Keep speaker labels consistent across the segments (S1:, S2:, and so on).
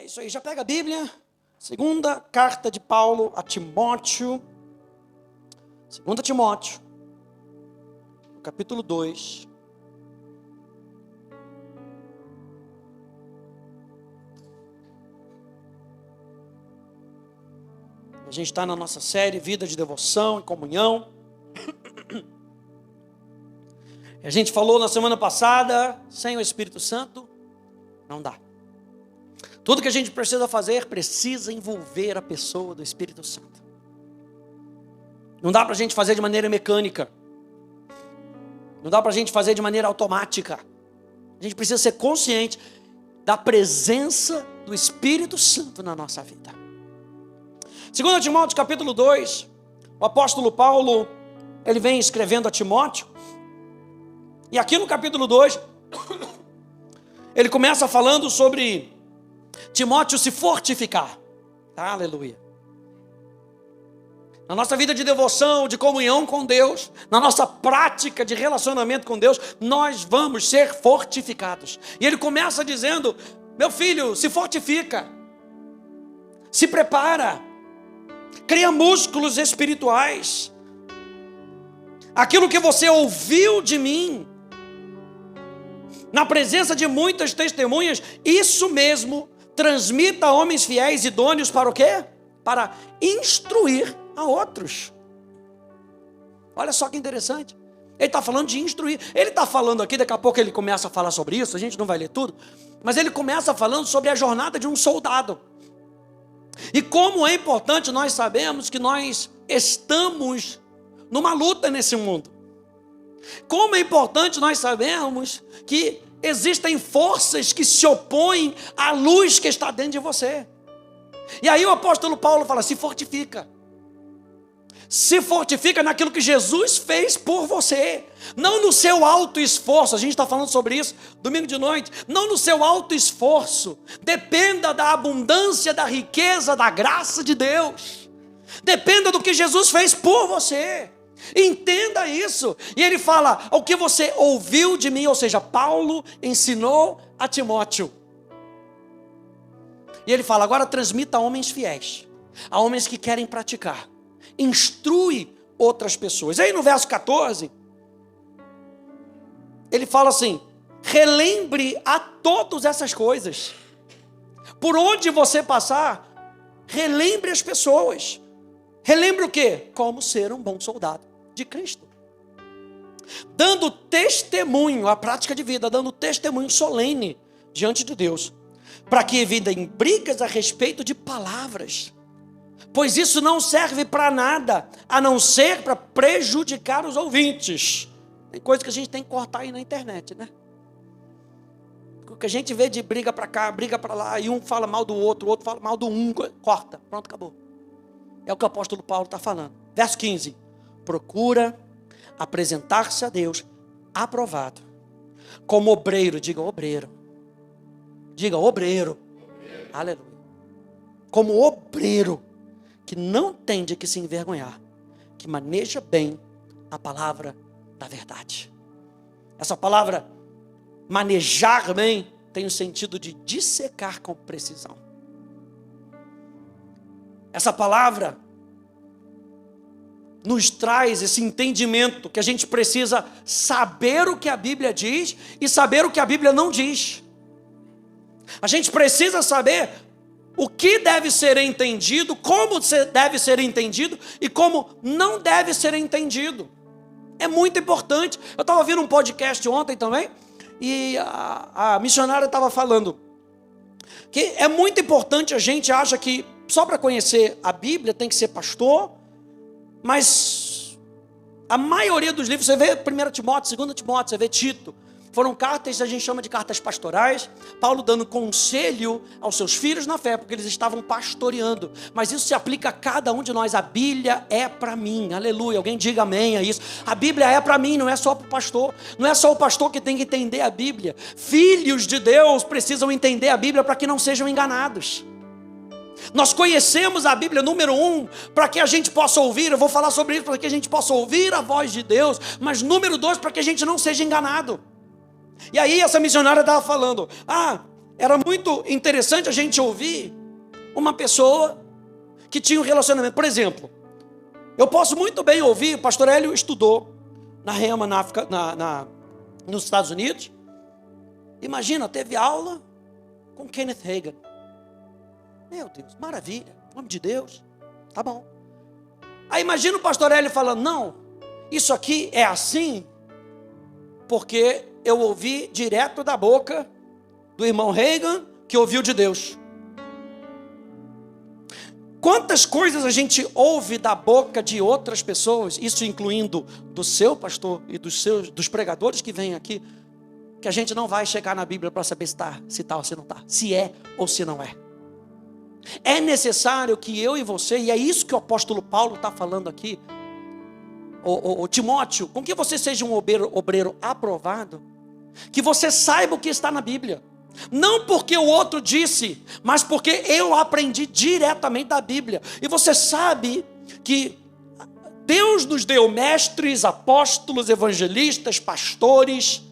S1: isso aí, já pega a Bíblia. Segunda carta de Paulo a Timóteo. 2 Timóteo, capítulo 2. A gente está na nossa série Vida de Devoção e Comunhão. A gente falou na semana passada, sem o Espírito Santo, não dá. Tudo que a gente precisa fazer, precisa envolver a pessoa do Espírito Santo. Não dá para a gente fazer de maneira mecânica. Não dá para a gente fazer de maneira automática. A gente precisa ser consciente da presença do Espírito Santo na nossa vida. 2 Timóteo capítulo 2, o apóstolo Paulo, ele vem escrevendo a Timóteo. E aqui no capítulo 2, ele começa falando sobre Timóteo se fortificar. Aleluia. Na nossa vida de devoção, de comunhão com Deus, na nossa prática de relacionamento com Deus, nós vamos ser fortificados. E ele começa dizendo: meu filho, se fortifica, se prepara, cria músculos espirituais. Aquilo que você ouviu de mim, na presença de muitas testemunhas, isso mesmo, transmita a homens fiéis e idôneos para o quê? Para instruir a outros. Olha só que interessante. Ele está falando de instruir. Ele está falando aqui, daqui a pouco ele começa a falar sobre isso, a gente não vai ler tudo, mas ele começa falando sobre a jornada de um soldado. E como é importante nós sabemos que nós estamos numa luta nesse mundo. Como é importante nós sabemos que existem forças que se opõem à luz que está dentro de você. E aí o apóstolo Paulo fala: se fortifica. Se fortifica naquilo que Jesus fez por você. Não no seu alto esforço. A gente está falando sobre isso domingo de noite. Não no seu alto esforço. Dependa da abundância, da riqueza, da graça de Deus. Dependa do que Jesus fez por você. Entenda isso. E ele fala: o que você ouviu de mim, ou seja, Paulo ensinou a Timóteo. E ele fala: agora transmita a homens fiéis, a homens que querem praticar. Instrui outras pessoas. Aí no verso 14, ele fala assim: relembre a todas essas coisas. Por onde você passar, relembre as pessoas. Relembre o quê? Como ser um bom soldado de Cristo. Dando testemunho, a prática de vida, dando testemunho solene diante de Deus, para que evitem brigas a respeito de palavras, pois isso não serve para nada, a não ser para prejudicar os ouvintes. Tem coisa que a gente tem que cortar aí na internet, né? O que a gente vê de briga para cá, briga para lá, e um fala mal do outro, o outro fala mal do um, corta, pronto, acabou. É o que o apóstolo Paulo está falando. Verso 15. Procura apresentar-se a Deus aprovado, como obreiro, diga obreiro. Diga obreiro. Aleluia. Como obreiro, que não tem de que se envergonhar, que maneja bem a palavra da verdade. Essa palavra manejar bem tem o sentido de dissecar com precisão. Essa palavra nos traz esse entendimento que a gente precisa saber o que a Bíblia diz e saber o que a Bíblia não diz. A gente precisa saber o que deve ser entendido, como deve ser entendido e como não deve ser entendido. É muito importante. Eu estava ouvindo um podcast ontem também e a missionária estava falando que é muito importante. A gente acha que só para conhecer a Bíblia tem que ser pastor, mas a maioria dos livros, você vê 1 Timóteo, 2 Timóteo, você vê Tito, foram cartas, a gente chama de cartas pastorais, Paulo dando conselho aos seus filhos na fé, porque eles estavam pastoreando, mas isso se aplica a cada um de nós. A Bíblia é para mim, aleluia, alguém diga amém a isso. A Bíblia é para mim, não é só para o pastor, não é só o pastor que tem que entender a Bíblia. Filhos de Deus precisam entender a Bíblia para que não sejam enganados. Nós conhecemos a Bíblia, número 1, para que a gente possa ouvir, eu vou falar sobre isso, para que a gente possa ouvir a voz de Deus, mas número 2, para que a gente não seja enganado. E aí essa missionária estava falando, era muito interessante a gente ouvir uma pessoa que tinha um relacionamento. Por exemplo, eu posso muito bem ouvir, o pastor Hélio estudou na Rema, na África, nos Estados Unidos. Imagina, teve aula com Kenneth Hagin. Meu Deus, maravilha, nome de Deus, tá bom. Aí imagina o pastor Hélio falando, não, isso aqui é assim, porque eu ouvi direto da boca do irmão Hagin, que ouviu de Deus. Quantas coisas a gente ouve da boca de outras pessoas, isso incluindo do seu pastor e dos pregadores que vêm aqui, que a gente não vai chegar na Bíblia para saber se está ou se não está, se é ou se não é. É necessário que eu e você, e é isso que o apóstolo Paulo está falando aqui, Timóteo, com que você seja um obreiro aprovado, que você saiba o que está na Bíblia. Não porque o outro disse, mas porque eu aprendi diretamente da Bíblia. E você sabe que Deus nos deu mestres, apóstolos, evangelistas, pastores.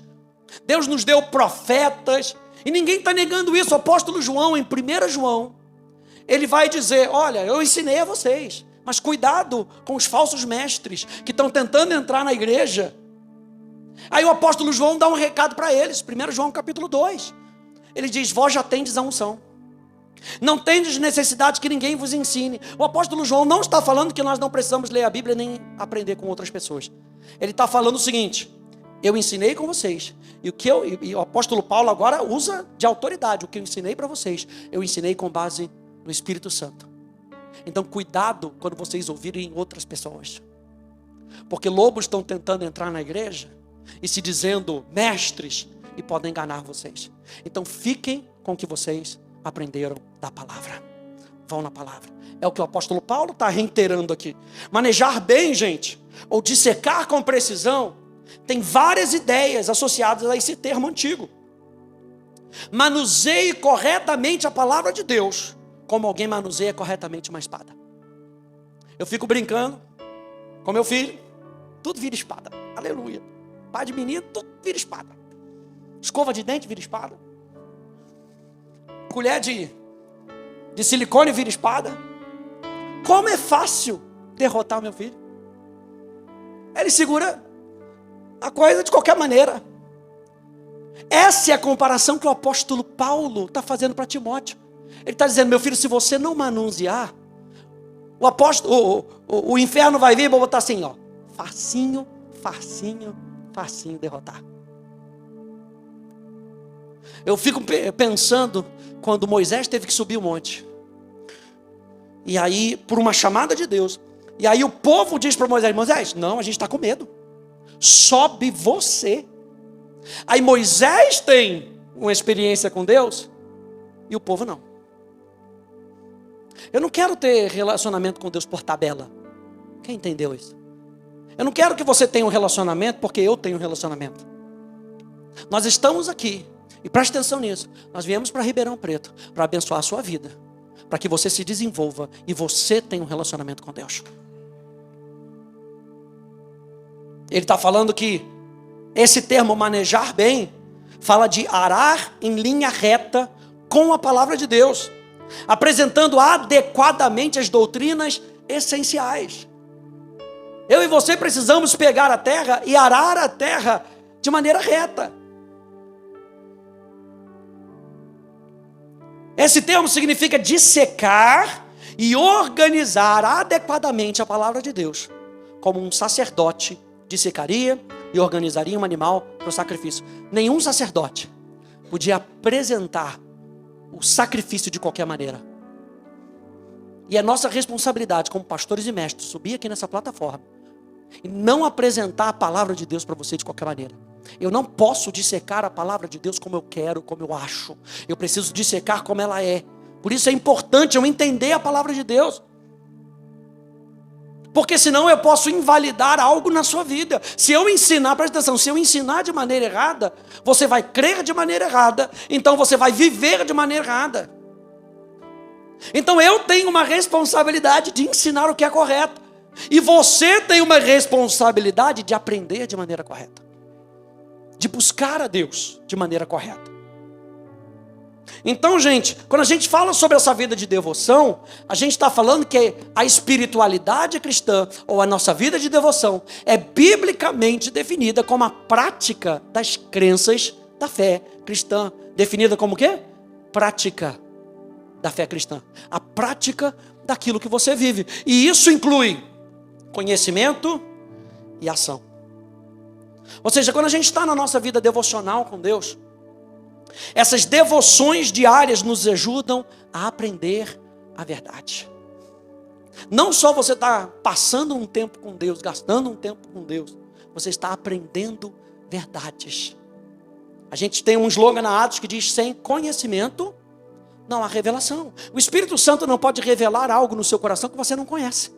S1: Deus nos deu profetas. E ninguém está negando isso. O apóstolo João, em 1 João, ele vai dizer, olha, eu ensinei a vocês, mas cuidado com os falsos mestres que estão tentando entrar na igreja. Aí o apóstolo João dá um recado para eles, 1 João capítulo 2. Ele diz, vós já tendes a unção. Não tendes necessidade que ninguém vos ensine. O apóstolo João não está falando que nós não precisamos ler a Bíblia nem aprender com outras pessoas. Ele está falando o seguinte, eu ensinei com vocês. E o apóstolo Paulo agora usa de autoridade. O que eu ensinei para vocês, eu ensinei com base no Espírito Santo. Então cuidado quando vocês ouvirem outras pessoas. Porque lobos estão tentando entrar na igreja e se dizendo mestres, e podem enganar vocês. Então fiquem com o que vocês aprenderam da palavra. Vão na palavra. É o que o apóstolo Paulo está reiterando aqui. Manejar bem, gente, ou dissecar com precisão, tem várias ideias associadas a esse termo antigo. Manuseie corretamente a palavra de Deus, como alguém manuseia corretamente uma espada. Eu fico brincando com meu filho, tudo vira espada. Aleluia. Pai de menino, tudo vira espada. Escova de dente vira espada. Colher de silicone vira espada. Como é fácil derrotar o meu filho. Ele segura a coisa de qualquer maneira. Essa é a comparação que o apóstolo Paulo está fazendo para Timóteo. Ele está dizendo, meu filho, se você não manusear, o inferno vai vir e vai botar assim, ó, facinho, facinho, facinho derrotar. Eu fico pensando quando Moisés teve que subir o monte. E aí, por uma chamada de Deus. E aí o povo diz para Moisés, Moisés, não, a gente está com medo. Sobe você. Aí Moisés tem uma experiência com Deus e o povo não. Eu não quero ter relacionamento com Deus por tabela. Quem entendeu isso? Eu não quero que você tenha um relacionamento porque eu tenho um relacionamento. Nós estamos aqui. E preste atenção nisso, nós viemos para Ribeirão Preto para abençoar a sua vida, para que você se desenvolva e você tenha um relacionamento com Deus. Ele está falando que esse termo manejar bem, fala de arar em linha reta com a palavra de Deus, apresentando adequadamente as doutrinas essenciais. Eu e você precisamos pegar a terra e arar a terra de maneira reta. Esse termo significa dissecar e organizar adequadamente a palavra de Deus, como um sacerdote dissecaria e organizaria um animal para o sacrifício. Nenhum sacerdote podia apresentar o sacrifício de qualquer maneira. E é nossa responsabilidade como pastores e mestres subir aqui nessa plataforma e não apresentar a palavra de Deus para você de qualquer maneira. Eu não posso dissecar a palavra de Deus como eu quero, como eu acho. Eu preciso dissecar como ela é. Por isso é importante eu entender a palavra de Deus. Porque senão eu posso invalidar algo na sua vida. Se eu ensinar, presta atenção, se eu ensinar de maneira errada, você vai crer de maneira errada, então você vai viver de maneira errada. Então eu tenho uma responsabilidade de ensinar o que é correto. E você tem uma responsabilidade de aprender de maneira correta. De buscar a Deus de maneira correta. Então, gente, quando a gente fala sobre essa vida de devoção, a gente está falando que a espiritualidade cristã, ou a nossa vida de devoção, é biblicamente definida como a prática das crenças da fé cristã. Definida como o quê? Prática da fé cristã. A prática daquilo que você vive. E isso inclui conhecimento e ação. Ou seja, quando a gente está na nossa vida devocional com Deus, essas devoções diárias nos ajudam a aprender a verdade. Não só você está passando um tempo com Deus, gastando um tempo com Deus, você está aprendendo verdades. A gente tem um slogan na Atos que diz: sem conhecimento não há revelação. O Espírito Santo não pode revelar algo no seu coração que você não conhece.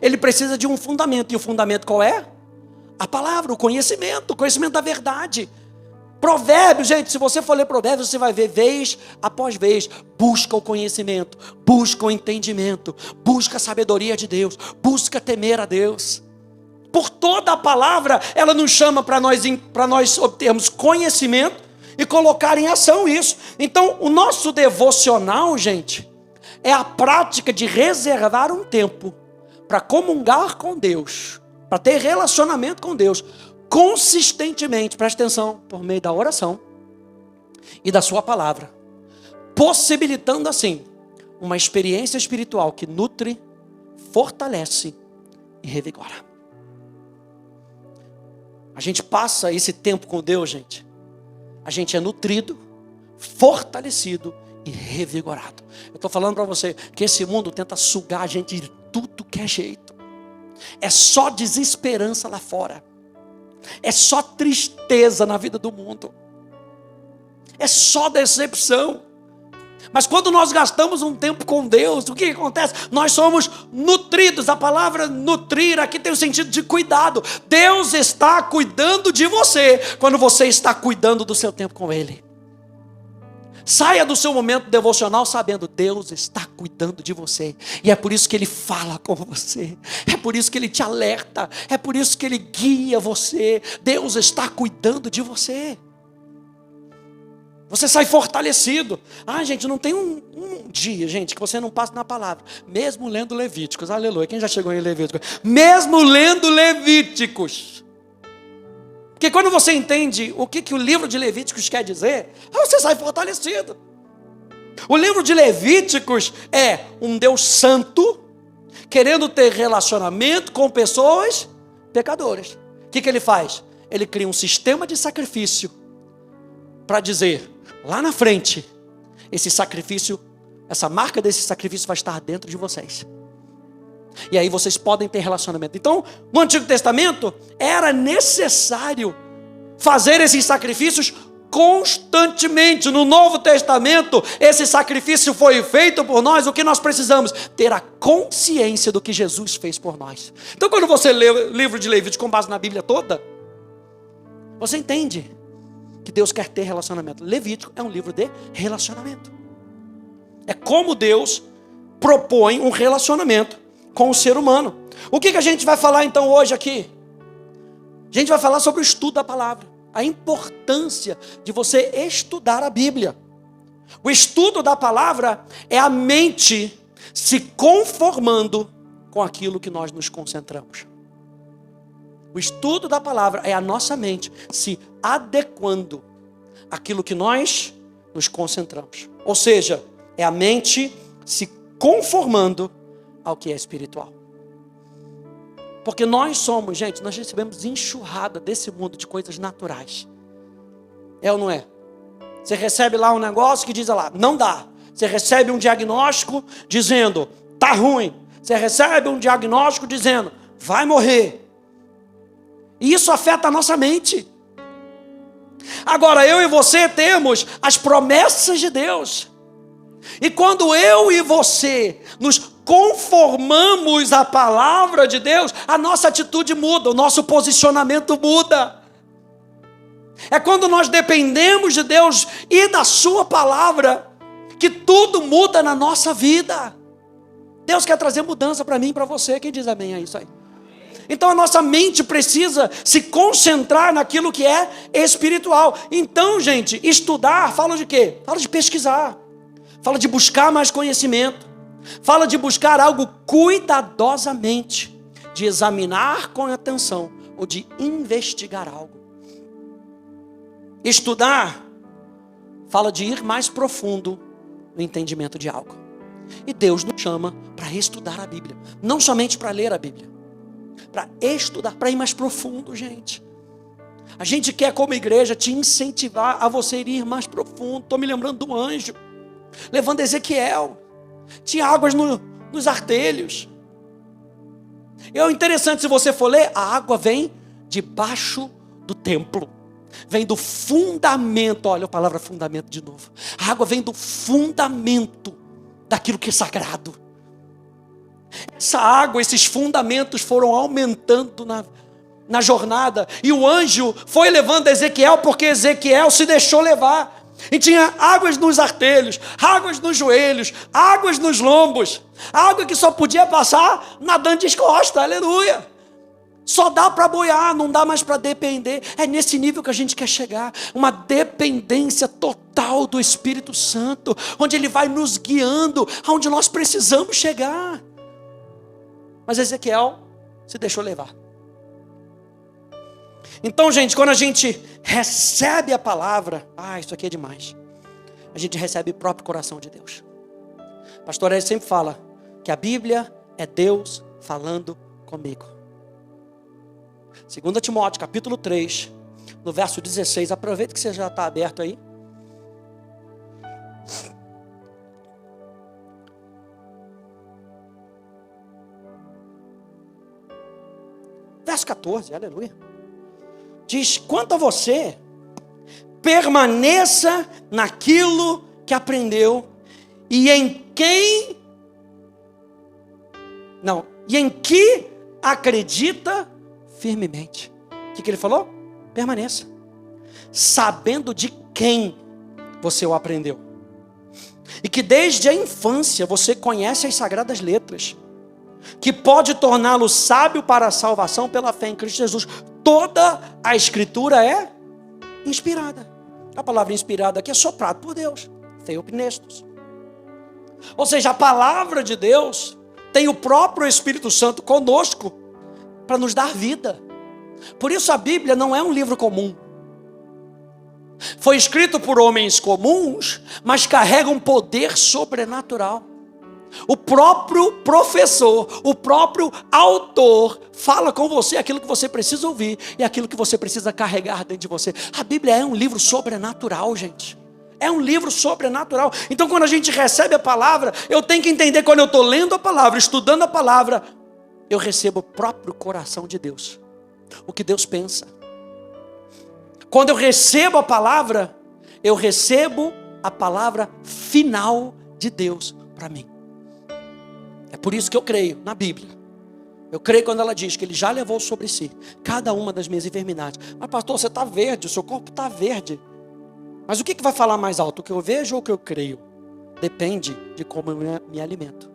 S1: Ele precisa de um fundamento. E o fundamento qual é? A palavra, o conhecimento da verdade. Provérbios, gente, se você for ler Provérbios, você vai ver vez após vez, busca o conhecimento, busca o entendimento, busca a sabedoria de Deus, busca temer a Deus. Por toda a palavra, ela nos chama para nós obtermos conhecimento e colocar em ação isso. Então, o nosso devocional, gente, é a prática de reservar um tempo para comungar com Deus, para ter relacionamento com Deus, consistentemente, presta atenção, por meio da oração e da sua palavra, possibilitando assim uma experiência espiritual que nutre, fortalece e revigora. A gente passa esse tempo com Deus, gente, a gente é nutrido, fortalecido e revigorado. Eu estou falando para você que esse mundo tenta sugar a gente de tudo que é jeito, é só desesperança lá fora. É só tristeza na vida do mundo. É só decepção. Mas quando nós gastamos um tempo com Deus, o que acontece? Nós somos nutridos. A palavra nutrir aqui tem o sentido de cuidado. Deus está cuidando de você quando você está cuidando do seu tempo com Ele. Saia do seu momento devocional sabendo: Deus está cuidando de você. E é por isso que Ele fala com você. É por isso que Ele te alerta. É por isso que Ele guia você. Deus está cuidando de você. Você sai fortalecido. Gente, não tem um dia, gente, que você não passe na palavra. Mesmo lendo Levíticos. Aleluia. Quem já chegou em Levíticos? Mesmo lendo Levíticos. Porque quando você entende o que o livro de Levíticos quer dizer, você sai fortalecido. O livro de Levíticos é um Deus santo, querendo ter relacionamento com pessoas pecadoras. O que ele faz? Ele cria um sistema de sacrifício para dizer, lá na frente, esse sacrifício, essa marca desse sacrifício vai estar dentro de vocês. E aí vocês podem ter relacionamento. Então, no Antigo Testamento, era necessário fazer esses sacrifícios constantemente. No Novo Testamento, esse sacrifício foi feito por nós. O que nós precisamos? Ter a consciência do que Jesus fez por nós. Então, quando você lê o livro de Levítico com base na Bíblia toda, você entende que Deus quer ter relacionamento. Levítico é um livro de relacionamento. É como Deus propõe um relacionamento com o ser humano. O que a gente vai falar então hoje aqui? A gente vai falar sobre o estudo da palavra. A importância de você estudar a Bíblia. O estudo da palavra é a mente se conformando com aquilo que nós nos concentramos. O estudo da palavra é a nossa mente se adequando àquilo que nós nos concentramos. Ou seja, é a mente se conformando ao que é espiritual. Porque nós somos, gente, nós recebemos enxurrada desse mundo de coisas naturais. É ou não é? Você recebe lá um negócio que diz lá, não dá. Você recebe um diagnóstico dizendo, tá ruim. Você recebe um diagnóstico dizendo, vai morrer. E isso afeta a nossa mente. Agora, eu e você temos as promessas de Deus. E quando eu e você nos conformamos à palavra de Deus, a nossa atitude muda, o nosso posicionamento muda. É quando nós dependemos de Deus e da sua palavra, que tudo muda na nossa vida. Deus quer trazer mudança para mim e para você. Quem diz amém a isso aí? Então a nossa mente precisa se concentrar naquilo que é espiritual. Então, gente, estudar fala de quê? Fala de pesquisar, fala de buscar mais conhecimento, fala de buscar algo cuidadosamente, de examinar com atenção ou de investigar algo. Estudar fala de ir mais profundo no entendimento de algo. E Deus nos chama para estudar a Bíblia, não somente para ler a Bíblia, para estudar, para ir mais profundo, gente. A gente quer, como igreja, te incentivar a você ir mais profundo. Estou me lembrando do anjo levando Ezequiel, tinha águas nos artelhos. E é interessante, se você for ler, a água vem debaixo do templo, vem do fundamento. Olha a palavra fundamento de novo. A água vem do fundamento daquilo que é sagrado. Essa água, esses fundamentos foram aumentando na jornada, e o anjo foi levando Ezequiel, porque Ezequiel se deixou levar. E tinha águas nos artelhos, águas nos joelhos, águas nos lombos, água que só podia passar nadando de costa, aleluia. Só dá para boiar, não dá mais para depender. É nesse nível que a gente quer chegar, uma dependência total do Espírito Santo, onde Ele vai nos guiando aonde nós precisamos chegar. Mas Ezequiel se deixou levar. Então, gente, quando a gente recebe a palavra, isso aqui é demais. A gente recebe o próprio coração de Deus. Pastor Ed sempre fala que a Bíblia é Deus falando comigo. 2 Timóteo, capítulo 3, no verso 16. Aproveita que você já está aberto aí. Verso 14, aleluia. Diz: quanto a você, permaneça naquilo que aprendeu e em que acredita firmemente. O que ele falou? Permaneça, sabendo de quem você o aprendeu, e que desde a infância você conhece as sagradas letras, que pode torná-lo sábio para a salvação pela fé em Cristo Jesus. Toda a Escritura é inspirada. A palavra inspirada aqui é soprado por Deus, theopnestos. Ou seja, a palavra de Deus tem o próprio Espírito Santo conosco para nos dar vida. Por isso a Bíblia não é um livro comum. Foi escrito por homens comuns, mas carrega um poder sobrenatural. O próprio professor, o próprio autor fala com você aquilo que você precisa ouvir e aquilo que você precisa carregar dentro de você. A Bíblia é um livro sobrenatural, gente. É um livro sobrenatural. Então, quando a gente recebe a palavra, eu tenho que entender, quando eu estou lendo a palavra, estudando a palavra, eu recebo o próprio coração de Deus, o que Deus pensa. Quando eu recebo a palavra, eu recebo a palavra final de Deus para mim. É por isso que eu creio na Bíblia. Eu creio quando ela diz que Ele já levou sobre si cada uma das minhas enfermidades. Mas pastor, você está verde, o seu corpo está verde. Mas o que vai falar mais alto? O que eu vejo ou o que eu creio? Depende de como eu me alimento.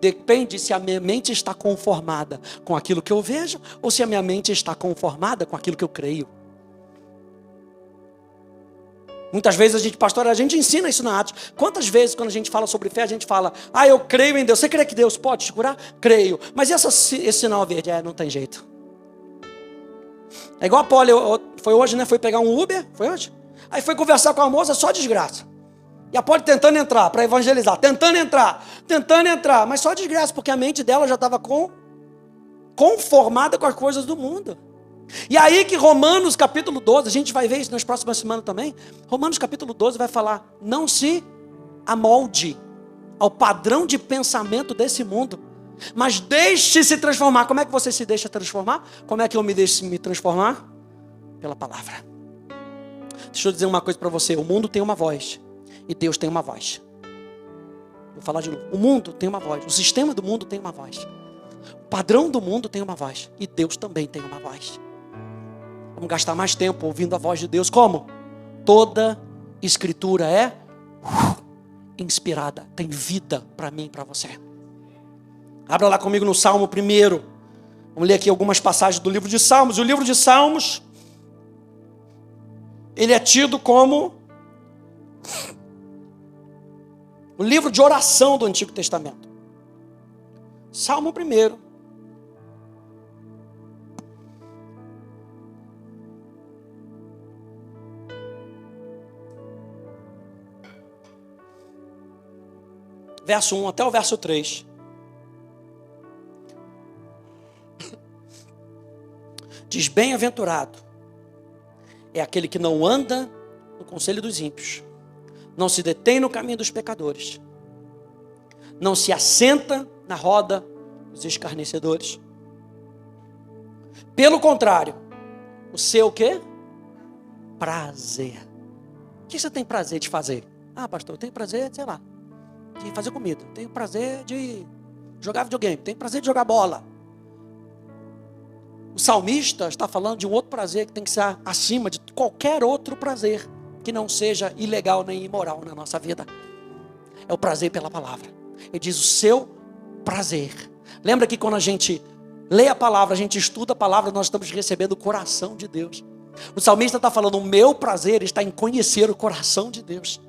S1: Depende se a minha mente está conformada com aquilo que eu vejo, ou se a minha mente está conformada com aquilo que eu creio. Muitas vezes a gente ensina isso na Atos. Quantas vezes quando a gente fala sobre fé, a gente fala: eu creio em Deus. Você crê que Deus pode te curar? Creio. Mas esse sinal verde? Não tem jeito. É igual a Polly, foi hoje, né? Foi pegar um Uber, foi hoje? Aí foi conversar com a moça, só desgraça. E a Polly tentando entrar para evangelizar, tentando entrar, mas só desgraça, porque a mente dela já estava conformada com as coisas do mundo. E aí que Romanos capítulo 12, a gente vai ver isso nas próximas semanas também. Romanos capítulo 12 vai falar: não se amolde ao padrão de pensamento desse mundo, mas deixe-se transformar. Como é que você se deixa transformar? Como é que eu me deixo me transformar? Pela palavra. Deixa eu dizer uma coisa para você: o mundo tem uma voz e Deus tem uma voz. Vou falar de novo. O mundo tem uma voz, o sistema do mundo tem uma voz, o padrão do mundo tem uma voz, e Deus também tem uma voz. Vamos gastar mais tempo ouvindo a voz de Deus. Como? Toda Escritura é inspirada, tem vida para mim e para você. Abra lá comigo no Salmo 1, Vamos ler aqui algumas passagens do livro de Salmos. O livro de Salmos, ele é tido como o livro de oração do Antigo Testamento. Salmo 1. Verso 1 até o verso 3. Diz: bem-aventurado é aquele que não anda no conselho dos ímpios, não se detém no caminho dos pecadores, não se assenta na roda dos escarnecedores. Pelo contrário, o seu quê? Prazer. O que você tem prazer de fazer? Ah, pastor, eu tenho prazer, sei lá, de fazer comida. Tenho prazer de jogar videogame. Tenho prazer de jogar bola. O salmista está falando de um outro prazer que tem que ser acima de qualquer outro prazer que não seja ilegal nem imoral na nossa vida. É o prazer pela palavra. Ele diz o seu prazer. Lembra que quando a gente lê a palavra, a gente estuda a palavra, nós estamos recebendo o coração de Deus. O salmista está falando: o meu prazer está em conhecer o coração de Deus.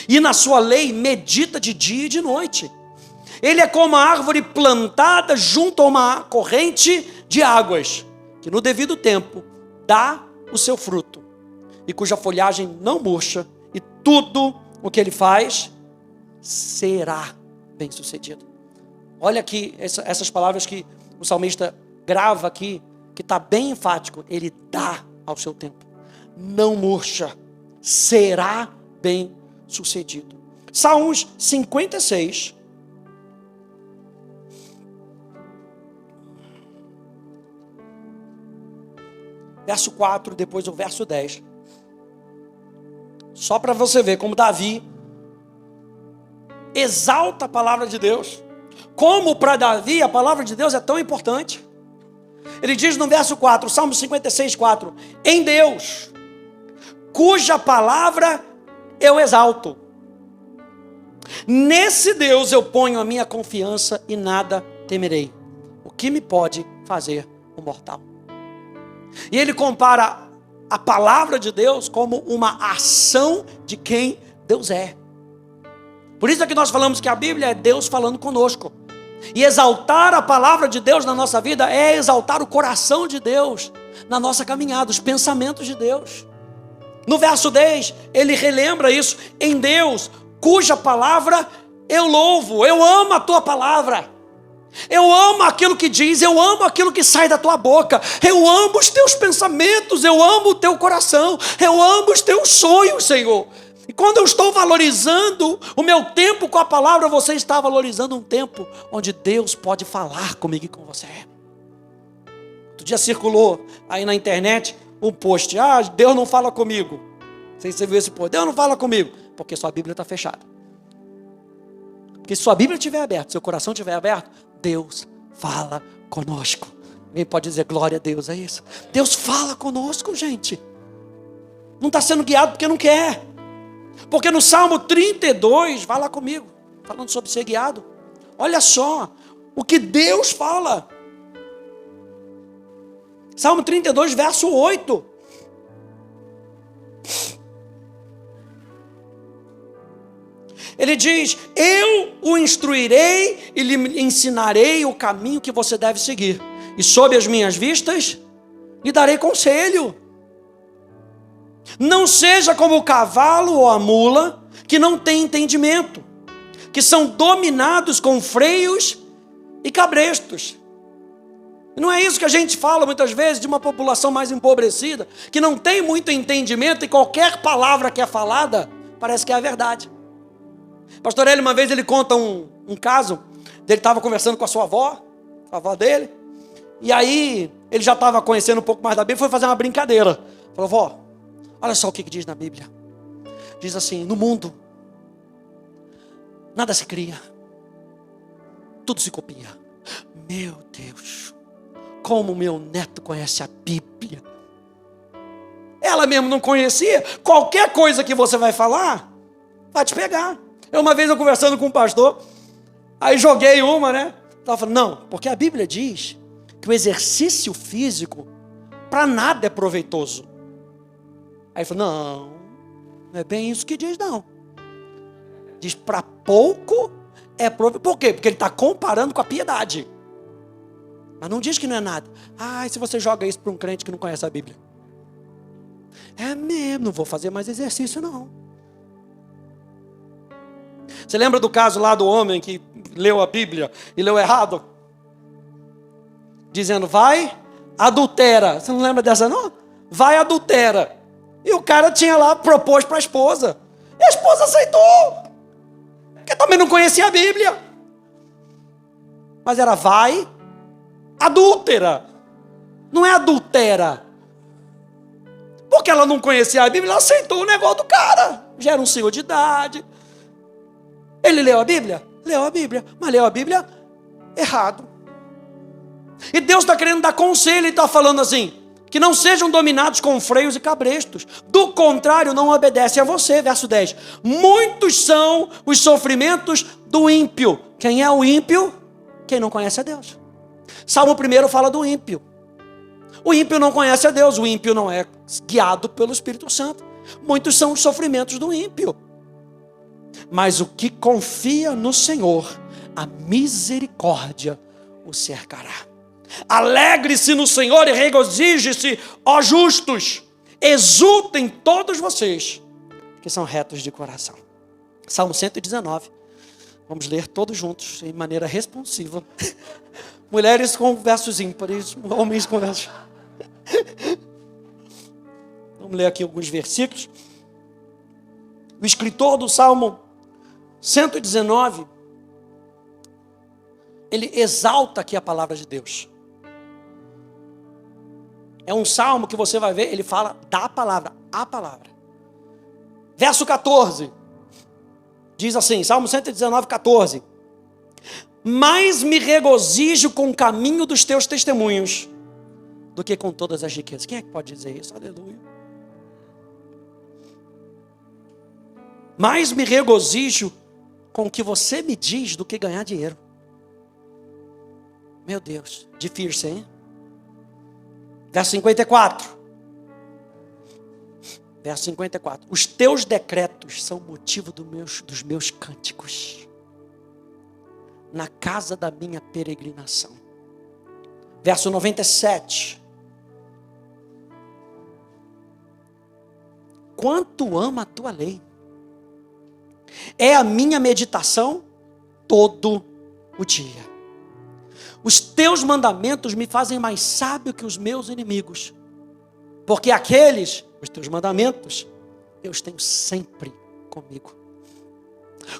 S1: E na sua lei medita de dia e de noite. Ele é como a árvore plantada junto a uma corrente de águas, que no devido tempo dá o seu fruto, e cuja folhagem não murcha, e tudo o que ele faz será bem sucedido. Olha aqui essas palavras que o salmista grava aqui, que está bem enfático. Ele dá ao seu tempo, não murcha, será bem sucedido. Salmos 56. Verso 4, depois o verso 10. Só para você ver como Davi exalta a palavra de Deus. Como para Davi a palavra de Deus é tão importante. Ele diz no verso 4, Salmo 56, 4: em Deus, cuja palavra eu exalto, nesse Deus eu ponho a minha confiança e nada temerei. O que me pode fazer o mortal? E ele compara a palavra de Deus como uma ação de quem Deus é. Por isso é que nós falamos que a Bíblia é Deus falando conosco. E exaltar a palavra de Deus na nossa vida é exaltar o coração de Deus na nossa caminhada, os pensamentos de Deus. No verso 10, ele relembra isso: em Deus, cuja palavra eu louvo. Eu amo a tua palavra. Eu amo aquilo que diz, eu amo aquilo que sai da tua boca, eu amo os teus pensamentos, eu amo o teu coração, eu amo os teus sonhos, Senhor. E quando eu estou valorizando o meu tempo com a palavra, você está valorizando um tempo onde Deus pode falar comigo e com você. Outro dia circulou aí na internet um post: ah, Deus não fala comigo. Não sei se você viu esse post. Deus não fala comigo, porque sua Bíblia está fechada. Porque se sua Bíblia estiver aberta, seu coração estiver aberto, Deus fala conosco. Alguém pode dizer glória a Deus, é isso? Deus fala conosco, gente. Não está sendo guiado porque não quer. Porque no Salmo 32, vai lá comigo, falando sobre ser guiado. Olha só o que Deus fala. Salmo 32, verso 8. Ele diz: eu o instruirei e lhe ensinarei o caminho que você deve seguir, e sob as minhas vistas lhe darei conselho. Não seja como o cavalo ou a mula, que não tem entendimento, que são dominados com freios e cabrestos. Não é isso que a gente fala muitas vezes de uma população mais empobrecida, que não tem muito entendimento, e qualquer palavra que é falada parece que é a verdade. Pastor Hélio, uma vez ele conta um caso, ele estava conversando com a sua avó, a avó dele, e aí ele já estava conhecendo um pouco mais da Bíblia, foi fazer uma brincadeira. Falou: vó, olha só o que diz na Bíblia. Diz assim: no mundo, nada se cria, tudo se copia. Meu Deus, como meu neto conhece a Bíblia. Ela mesmo não conhecia. Qualquer coisa que você vai falar, vai te pegar. Uma vez eu conversando com um pastor, aí joguei uma, né? Estava falando: não, porque a Bíblia diz que o exercício físico para nada é proveitoso. Aí ele falou, não é bem isso que diz não. Diz para pouco é proveitoso. Por quê? Porque ele está comparando com a piedade. Mas não diz que não é nada. Se você joga isso para um crente que não conhece a Bíblia. É mesmo, não vou fazer mais exercício não. Você lembra do caso lá do homem que leu a Bíblia e leu errado? Dizendo, vai, adultera. Você não lembra dessa não? Vai, adultera. E o cara tinha lá proposto para a esposa. E a esposa aceitou. Porque também não conhecia a Bíblia. Mas era vai, adúltera. Não é adultera. Porque ela não conhecia a Bíblia, ela aceitou o negócio do cara. Já era um senhor de idade. Ele leu a Bíblia? Leu a Bíblia. Mas leu a Bíblia errado. E Deus está querendo dar conselho. Ele está falando assim, que não sejam dominados com freios e cabrestos. Do contrário, não obedecem a você. Verso 10. Muitos são os sofrimentos do ímpio. Quem é o ímpio? Quem não conhece a Deus. Salmo 1 fala do ímpio. O ímpio não conhece a Deus. O ímpio não é guiado pelo Espírito Santo. Muitos são os sofrimentos do ímpio. Mas o que confia no Senhor, a misericórdia o cercará. Alegre-se no Senhor e regozije-se, ó justos. Exultem todos vocês que são retos de coração. Salmo 119. Vamos ler todos juntos, em maneira responsiva. Mulheres com versos ímpares, homens com versos. Vamos ler aqui alguns versículos. O escritor do Salmo 119, ele exalta aqui a palavra de Deus. É um salmo que você vai ver, ele fala da palavra, a palavra. Verso 14, diz assim, Salmo 119, 14. Mais me regozijo com o caminho dos teus testemunhos do que com todas as riquezas. Quem é que pode dizer isso? Aleluia. Mais me regozijo com o que você me diz do que ganhar dinheiro. Meu Deus, difícil, hein? Verso 54. Verso 54. Os teus decretos são motivo dos meus cânticos na casa da minha peregrinação. Verso 97. Quanto amo a tua lei. É a minha meditação todo o dia. Os teus mandamentos me fazem mais sábio que os meus inimigos. Porque os teus mandamentos, eu os tenho sempre comigo.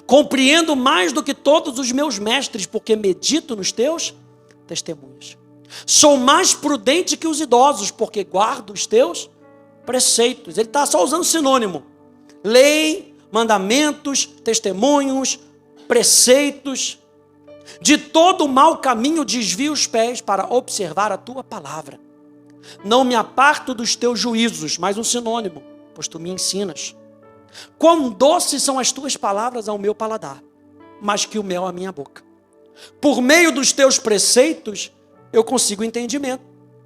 S1: Compreendo mais do que todos os meus mestres, porque medito nos teus testemunhos. Sou mais prudente que os idosos, porque guardo os teus preceitos. Ele está só usando sinônimo. Lei, mandamentos, testemunhos, preceitos. De todo mau caminho desvio os pés para observar a tua palavra. Não me aparto dos teus juízos, mais um sinônimo, pois tu me ensinas. Quão doces são as tuas palavras ao meu paladar, mais que o mel à minha boca. Por meio dos teus preceitos, eu consigo entendimento.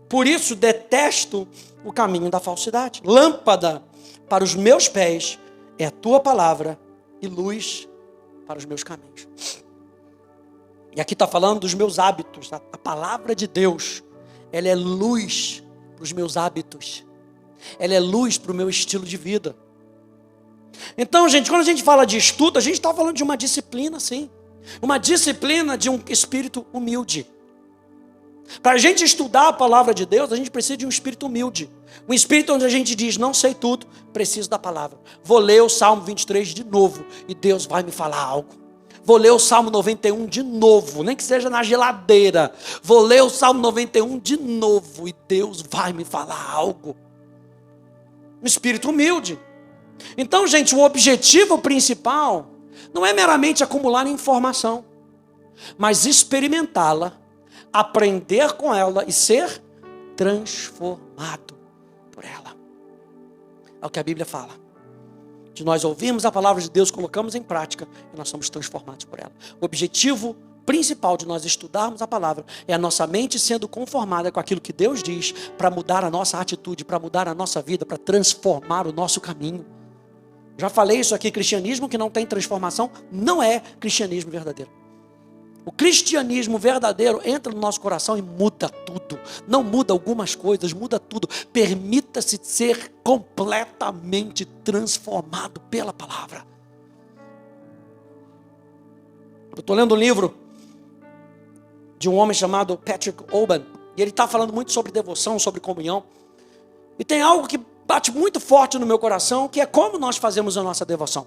S1: Por isso detesto o caminho da falsidade. Lâmpada para os meus pés é a tua palavra e luz para os meus caminhos. E aqui está falando dos meus hábitos. A palavra de Deus, ela é luz para os meus hábitos. Ela é luz para o meu estilo de vida. Então, gente, quando a gente fala de estudo, a gente está falando de uma disciplina, sim. Uma disciplina de um espírito humilde. Para a gente estudar a palavra de Deus, a gente precisa de um espírito humilde. Um espírito onde a gente diz, não sei tudo, preciso da palavra. Vou ler o Salmo 23 de novo e Deus vai me falar algo. Vou ler o Salmo 91 de novo, nem que seja na geladeira. Vou ler o Salmo 91 de novo e Deus vai me falar algo. Um espírito humilde. Então, gente, o objetivo principal não é meramente acumular informação, mas experimentá-la, aprender com ela e ser transformado por ela. É o que a Bíblia fala. De nós ouvirmos a palavra de Deus, colocamos em prática e nós somos transformados por ela. O objetivo principal de nós estudarmos a palavra é a nossa mente sendo conformada com aquilo que Deus diz para mudar a nossa atitude, para mudar a nossa vida, para transformar o nosso caminho. Já falei isso aqui, cristianismo que não tem transformação não é cristianismo verdadeiro. O cristianismo verdadeiro entra no nosso coração e muda tudo. Não muda algumas coisas, muda tudo. Permita-se ser completamente transformado pela palavra. Eu estou lendo um livro de um homem chamado Patrick Oban, e ele está falando muito sobre devoção, sobre comunhão. E tem algo que bate muito forte no meu coração, que é como nós fazemos a nossa devoção.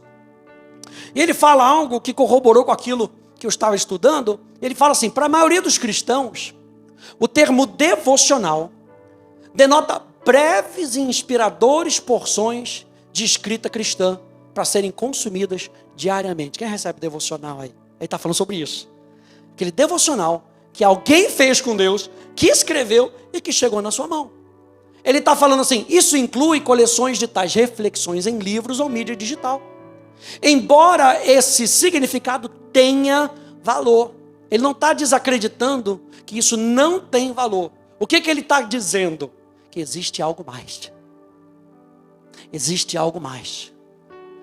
S1: E ele fala algo que corroborou com aquilo que eu estava estudando. Ele fala assim: para a maioria dos cristãos, o termo devocional denota breves e inspiradores porções de escrita cristã para serem consumidas diariamente. Quem recebe devocional aí? Ele está falando sobre isso. Aquele devocional que alguém fez com Deus, que escreveu e que chegou na sua mão. Ele está falando assim: isso inclui coleções de tais reflexões em livros ou mídia digital. Embora esse significado tenha valor, ele não está desacreditando que isso não tem valor. O que ele está dizendo? Que existe algo mais. Existe algo mais.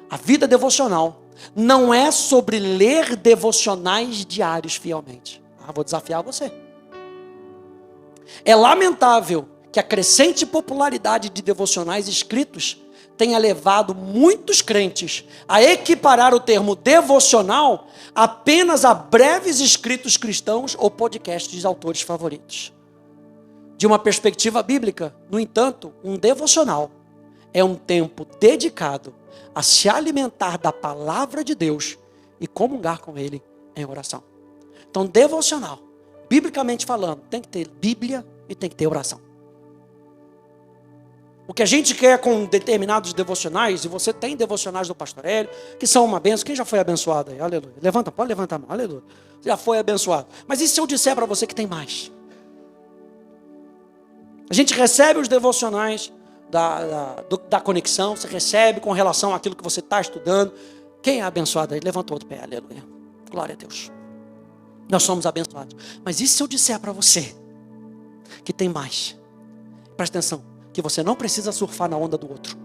S1: A vida devocional não é sobre ler devocionais diários fielmente. Vou desafiar você. É lamentável que a crescente popularidade de devocionais escritos tenha levado muitos crentes a equiparar o termo devocional apenas a breves escritos cristãos ou podcasts de autores favoritos. De uma perspectiva bíblica, no entanto, um devocional é um tempo dedicado a se alimentar da palavra de Deus e comungar com Ele em oração. Então, devocional, biblicamente falando, tem que ter Bíblia e tem que ter oração. O que a gente quer com determinados devocionais, e você tem devocionais do Pastor Hélio, que são uma bênção. Quem já foi abençoado aí? Aleluia. Levanta, pode levantar a mão. Aleluia. Já foi abençoado. Mas e se eu disser para você que tem mais? A gente recebe os devocionais da conexão, você recebe com relação àquilo que você está estudando. Quem é abençoado aí? Levanta o outro pé. Aleluia. Glória a Deus. Nós somos abençoados. Mas e se eu disser para você que tem mais? Presta atenção, que você não precisa surfar na onda do outro.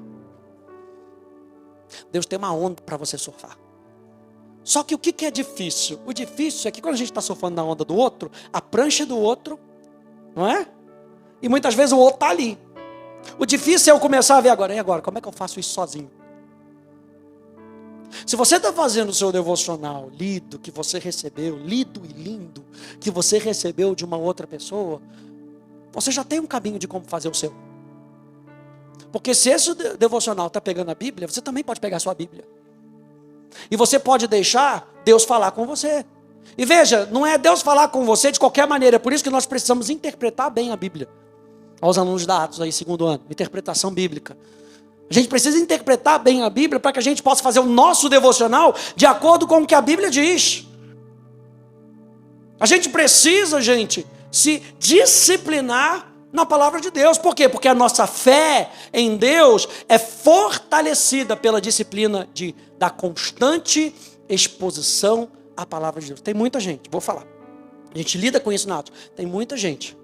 S1: Deus tem uma onda para você surfar. Só que o que é difícil? O difícil é que quando a gente está surfando na onda do outro, a prancha do outro, não é? E muitas vezes o outro está ali. O difícil é eu começar a ver agora. E agora? Como é que eu faço isso sozinho? Se você está fazendo o seu devocional lido, que você recebeu, lido e lindo, que você recebeu de uma outra pessoa, você já tem um caminho de como fazer o seu. Porque se esse devocional está pegando a Bíblia, você também pode pegar a sua Bíblia. E você pode deixar Deus falar com você. E veja, não é Deus falar com você de qualquer maneira. É por isso que nós precisamos interpretar bem a Bíblia. Aos alunos da Atos aí, segundo ano, interpretação bíblica. A gente precisa interpretar bem a Bíblia para que a gente possa fazer o nosso devocional de acordo com o que a Bíblia diz. A gente precisa, gente, se disciplinar na palavra de Deus. Por quê? Porque a nossa fé em Deus é fortalecida pela disciplina da constante exposição à palavra de Deus. Tem muita gente, vou falar. A gente lida com isso na Atos. Tem muita gente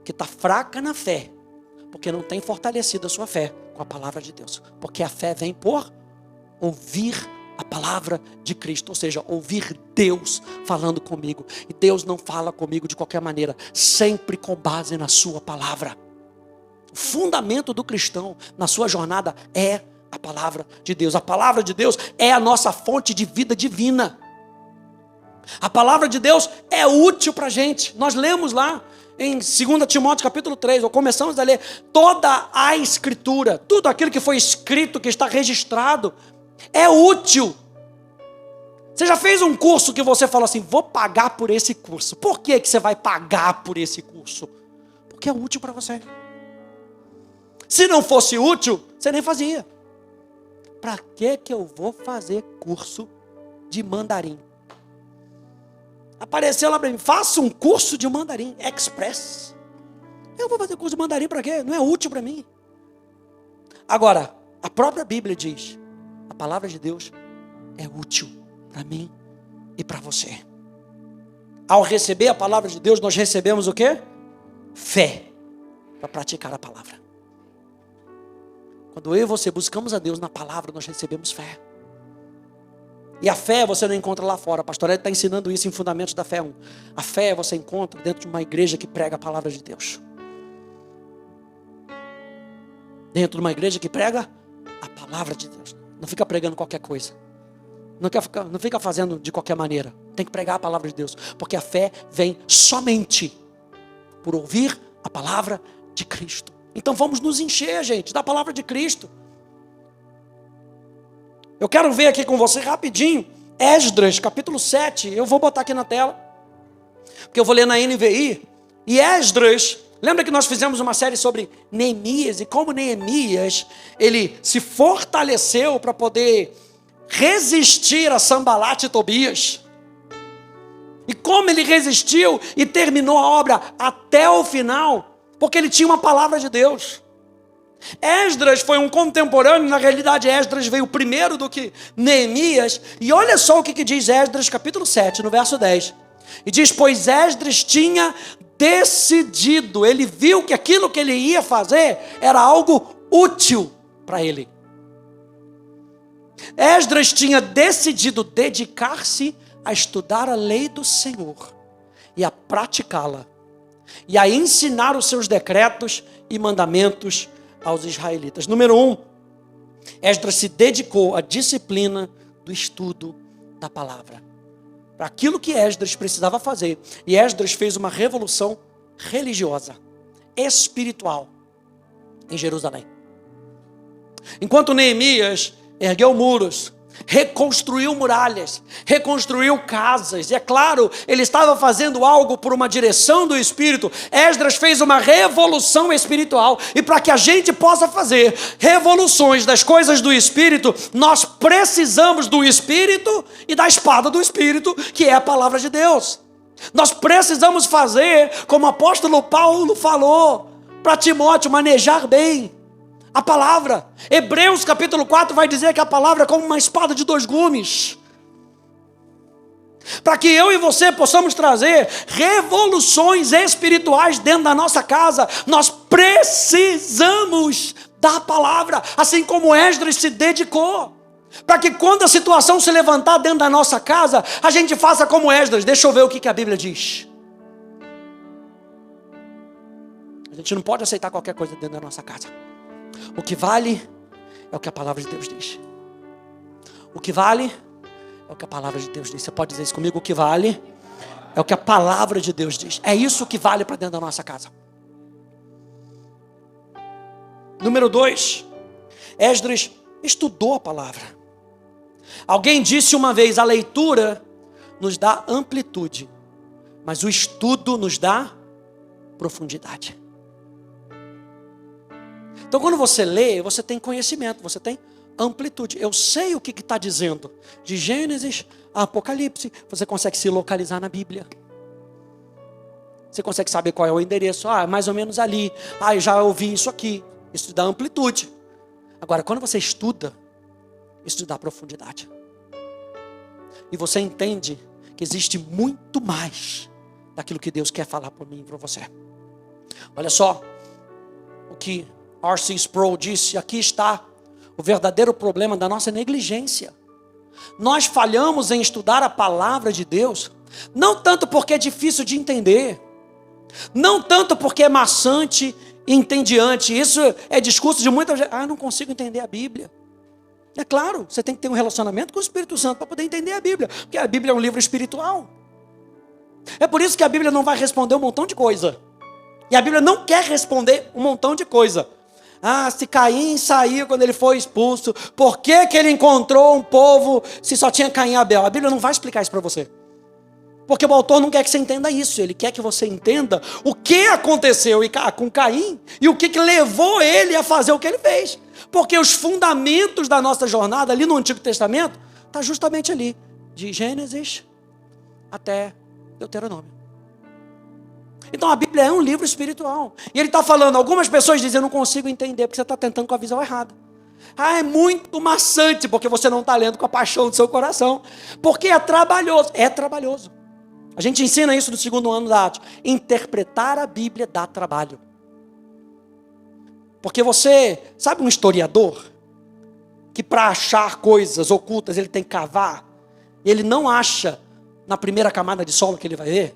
S1: que está fraca na fé, porque não tem fortalecido a sua fé com a palavra de Deus. Porque a fé vem por ouvir a palavra de Cristo, ou seja, ouvir Deus falando comigo. E Deus não fala comigo de qualquer maneira, sempre com base na sua palavra. O fundamento do cristão na sua jornada é a palavra de Deus. A palavra de Deus é a nossa fonte de vida divina. A palavra de Deus é útil para a gente. Nós lemos lá em 2 Timóteo capítulo 3, ou começamos a ler toda a escritura, tudo aquilo que foi escrito, que está registrado, é útil. Você já fez um curso que você falou assim: vou pagar por esse curso. Por que você vai pagar por esse curso? Porque é útil para você. Se não fosse útil, você nem fazia. Para que eu vou fazer curso de mandarim? Apareceu lá para mim: faça um curso de mandarim express. Eu vou fazer curso de mandarim para quê? Não é útil para mim. Agora, a própria Bíblia diz: a palavra de Deus é útil para mim e para você. ao receber a palavra de Deus, nós recebemos o quê? Fé, para praticar a palavra. Quando eu e você buscamos a Deus na palavra, nós recebemos fé. E a fé você não encontra lá fora. A pastora está ensinando isso em Fundamentos da Fé 1. A fé você encontra dentro de uma igreja que prega a palavra de Deus. Dentro de uma igreja que prega a palavra de Deus. Não fica pregando qualquer coisa. Não fica fazendo de qualquer maneira. Tem que pregar a palavra de Deus. Porque a fé vem somente por ouvir a palavra de Cristo. Então vamos nos encher, gente, da palavra de Cristo. Eu quero ver aqui com você rapidinho, Esdras, capítulo 7. Eu vou botar aqui na tela, porque eu vou ler na NVI. E Esdras, lembra que nós fizemos uma série sobre Neemias, e como Neemias, ele se fortaleceu para poder resistir a Sanbalate e Tobias. E como ele resistiu e terminou a obra até o final, porque ele tinha uma palavra de Deus. Esdras foi um contemporâneo, na realidade Esdras veio primeiro do que Neemias. E olha só o que diz Esdras capítulo 7, no verso 10. E diz, pois Esdras tinha decidido, ele viu que aquilo que ele ia fazer era algo útil para ele. Esdras tinha decidido dedicar-se a estudar a lei do Senhor e a praticá-la, e a ensinar os seus decretos e mandamentos aos israelitas. Número 1, Esdras se dedicou à disciplina do estudo da palavra. Para aquilo que Esdras precisava fazer. E Esdras fez uma revolução religiosa, espiritual, em Jerusalém. Enquanto Neemias ergueu muros, reconstruiu muralhas, reconstruiu casas, e é claro, ele estava fazendo algo por uma direção do Espírito. Esdras fez uma revolução espiritual, e para que a gente possa fazer revoluções das coisas do Espírito, nós precisamos do Espírito e da espada do Espírito, que é a palavra de Deus. Nós precisamos fazer, como o apóstolo Paulo falou, para Timóteo, manejar bem a palavra. Hebreus capítulo 4 vai dizer que a palavra é como uma espada de 2 gumes. Para que eu e você possamos trazer revoluções espirituais dentro da nossa casa, nós precisamos da palavra, assim como Esdras se dedicou. Para que quando a situação se levantar dentro da nossa casa, a gente faça como Esdras. Deixa eu ver o que a Bíblia diz. A gente não pode aceitar qualquer coisa dentro da nossa casa. O que vale é o que a palavra de Deus diz. O que vale é o que a palavra de Deus diz. Você pode dizer isso comigo? O que vale é o que a palavra de Deus diz. É isso que vale para dentro da nossa casa. Número 2, Esdras estudou a palavra. Alguém disse uma vez, a leitura nos dá amplitude, mas o estudo nos dá profundidade. Então quando você lê, você tem conhecimento, você tem amplitude. Eu sei o que está dizendo. De Gênesis a Apocalipse, você consegue se localizar na Bíblia. Você consegue saber qual é o endereço. Mais ou menos ali. Eu já ouvi isso aqui. Isso te dá amplitude. Agora, quando você estuda, isso te dá profundidade. E você entende que existe muito mais daquilo que Deus quer falar para mim e para você. Olha só o que R.C. Sproul disse, aqui está o verdadeiro problema da nossa negligência. Nós falhamos em estudar a palavra de Deus, não tanto porque é difícil de entender, não tanto porque é maçante e entediante. Isso é discurso de muita gente. Eu não consigo entender a Bíblia. É claro, você tem que ter um relacionamento com o Espírito Santo para poder entender a Bíblia, porque a Bíblia é um livro espiritual. É por isso que a Bíblia não vai responder um montão de coisa. E a Bíblia não quer responder um montão de coisa. Se Caim saiu quando ele foi expulso, por que ele encontrou um povo se só tinha Caim e Abel? A Bíblia não vai explicar isso para você. Porque o autor não quer que você entenda isso. Ele quer que você entenda o que aconteceu com Caim e o que levou ele a fazer o que ele fez. Porque os fundamentos da nossa jornada ali no Antigo Testamento está justamente ali, de Gênesis até Deuteronômio. Então a Bíblia é um livro espiritual. E ele está falando, algumas pessoas dizem, eu não consigo entender, porque você está tentando com a visão errada. É muito maçante, porque você não está lendo com a paixão do seu coração. Porque é trabalhoso. É trabalhoso. A gente ensina isso no 2º ano da arte. Interpretar a Bíblia dá trabalho. Porque você, sabe um historiador? Que para achar coisas ocultas ele tem que cavar. E ele não acha na primeira camada de solo que ele vai ver.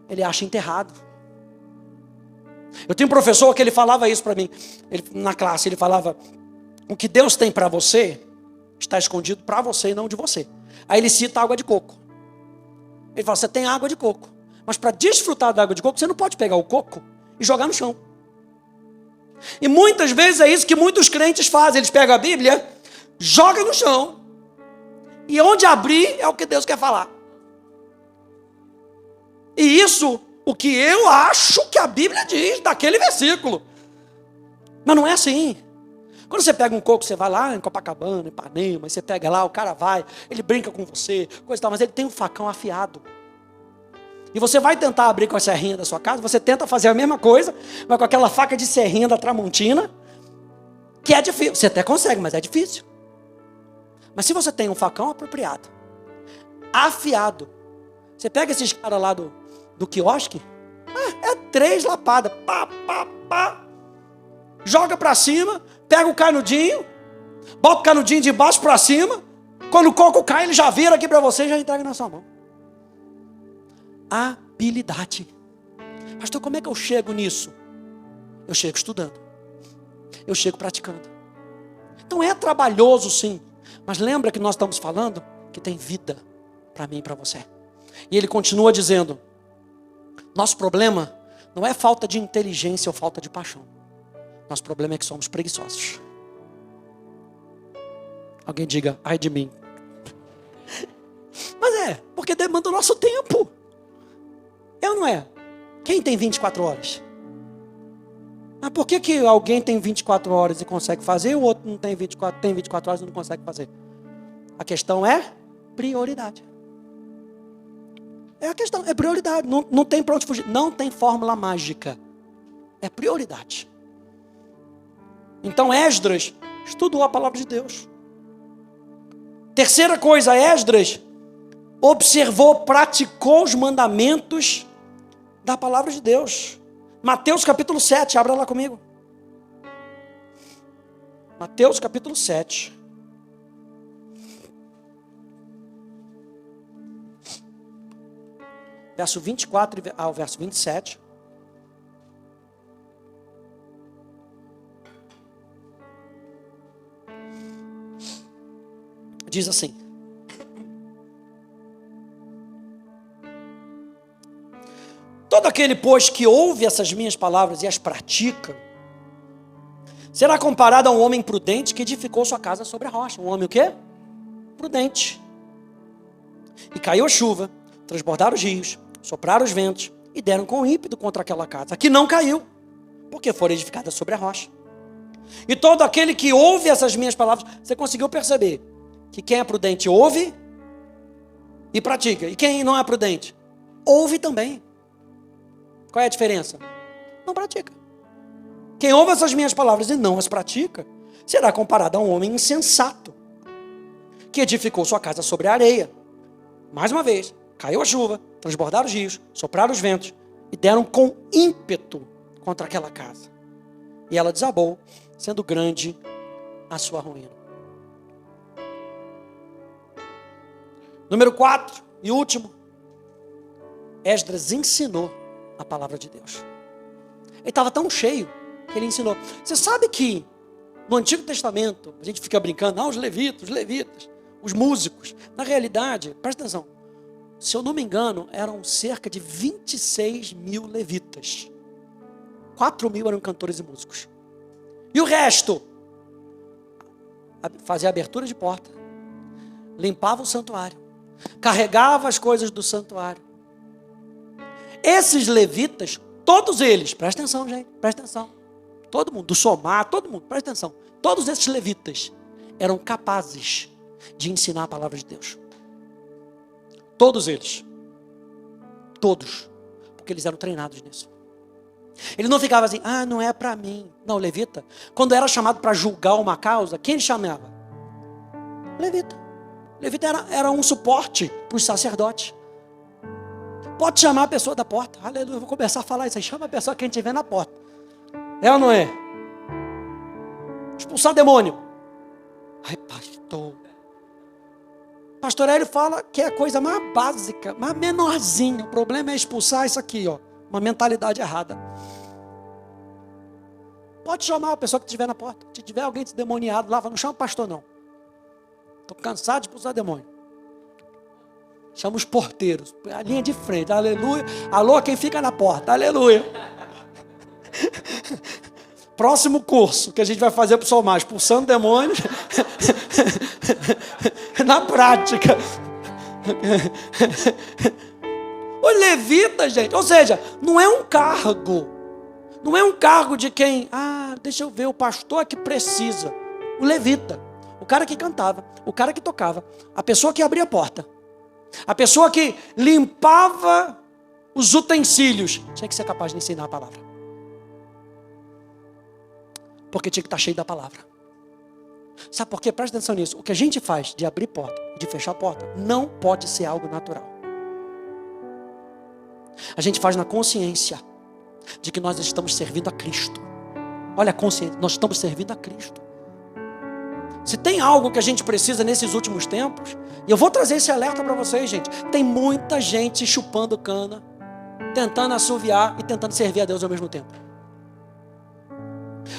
S1: Ele acha enterrado. Eu tinha um professor que ele falava isso para mim. Na classe ele falava: o que Deus tem para você está escondido para você e não de você. Aí ele cita água de coco. Ele fala: você tem água de coco, mas para desfrutar da água de coco você não pode pegar o coco e jogar no chão. E muitas vezes é isso que muitos crentes fazem. Eles pegam a Bíblia, jogam no chão, e onde abrir é o que Deus quer falar. E isso, o que eu acho que a Bíblia diz daquele versículo. Mas não é assim. Quando você pega um coco, você vai lá em Copacabana, em Ipanema, você pega lá, o cara vai, ele brinca com você, coisa e tal, mas ele tem um facão afiado. E você vai tentar abrir com a serrinha da sua casa, você tenta fazer a mesma coisa, mas com aquela faca de serrinha da Tramontina, que é difícil. Você até consegue, mas é difícil. Mas se você tem um facão apropriado, afiado, você pega esses caras lá do quiosque, é 3 lapadas, pá, pá, pá, joga pra cima, pega o canudinho, bota o canudinho de baixo pra cima, quando o coco cai, ele já vira aqui pra você e já entrega na sua mão. Habilidade. Pastor, como é que eu chego nisso? Eu chego estudando. Eu chego praticando. Então é trabalhoso sim, mas lembra que nós estamos falando que tem vida para mim e para você. E ele continua dizendo: nosso problema não é falta de inteligência ou falta de paixão. Nosso problema é que somos preguiçosos. Alguém diga: ai de mim. Mas porque demanda o nosso tempo. É ou não é? Quem tem 24 horas? Mas por que alguém tem 24 horas e consegue fazer e o outro não tem 24 horas e não consegue fazer? A questão é prioridade. É a questão, é prioridade. Não tem para onde fugir. Não tem fórmula mágica. É prioridade. Então Esdras estudou a palavra de Deus. Terceira coisa, Esdras observou, praticou os mandamentos da palavra de Deus. Mateus capítulo 7, abra lá comigo. Mateus capítulo 7. Verso 24 ao verso 27. Diz assim: todo aquele, pois, que ouve essas minhas palavras e as pratica, será comparado a um homem prudente que edificou sua casa sobre a rocha. Um homem o quê? Prudente. E caiu a chuva, transbordaram os rios, sopraram os ventos e deram com ímpeto contra aquela casa, que não caiu, porque foi edificada sobre a rocha. E todo aquele que ouve essas minhas palavras, você conseguiu perceber que quem é prudente ouve e pratica, e quem não é prudente ouve também. Qual é a diferença? Não pratica. Quem ouve essas minhas palavras e não as pratica, será comparado a um homem insensato, que edificou sua casa sobre a areia. Mais uma vez, caiu a chuva, transbordaram os rios, sopraram os ventos, e deram com ímpeto contra aquela casa. E ela desabou, sendo grande a sua ruína. Número 4 e último, Esdras ensinou a palavra de Deus. Ele estava tão cheio que ele ensinou. Você sabe que no Antigo Testamento, a gente fica brincando, os levitas, os músicos. Na realidade, presta atenção, se eu não me engano, eram cerca de 26 mil levitas. 4 mil eram cantores e músicos. E o resto? Fazia abertura de porta, limpava o santuário, carregava as coisas do santuário. Esses levitas, todos eles, presta atenção, gente, presta atenção. Todo mundo, do Somar, todo mundo, presta atenção. Todos esses levitas eram capazes de ensinar a palavra de Deus. Todos eles. Todos. Porque eles eram treinados nisso. Ele não ficava assim, não é para mim. Não, levita, quando era chamado para julgar uma causa, quem ele chamava? Levita. Levita era um suporte para os sacerdotes. Pode chamar a pessoa da porta. Aleluia, eu vou começar a falar isso aí. Chama a pessoa que a gente vê na porta. É ou não é? Expulsar demônio. Ai, pastor. Pastor Hélio fala que é a coisa mais básica, mais menorzinha. O problema é expulsar isso aqui, ó. Uma mentalidade errada. Pode chamar a pessoa que estiver na porta. Se tiver alguém demoniado lá, não chama o pastor não. Estou cansado de expulsar demônio. Chama os porteiros. A linha de frente, aleluia. Alô, quem fica na porta, aleluia. Próximo curso que a gente vai fazer para o Somar, expulsando demônios. Na prática. O levita, gente, ou seja, não é um cargo. Não é um cargo de quem, deixa eu ver, o pastor é que precisa. O levita, o cara que cantava, o cara que tocava, a pessoa que abria a porta, a pessoa que limpava os utensílios, tinha que ser capaz de ensinar a palavra. Porque tinha que estar cheio da palavra. Sabe por quê? Presta atenção nisso. O que a gente faz de abrir porta, de fechar porta, não pode ser algo natural. A gente faz na consciência de que nós estamos servindo a Cristo. Olha a consciência, nós estamos servindo a Cristo. Se tem algo que a gente precisa nesses últimos tempos, e eu vou trazer esse alerta para vocês, gente. Tem muita gente chupando cana, tentando assoviar e tentando servir a Deus ao mesmo tempo.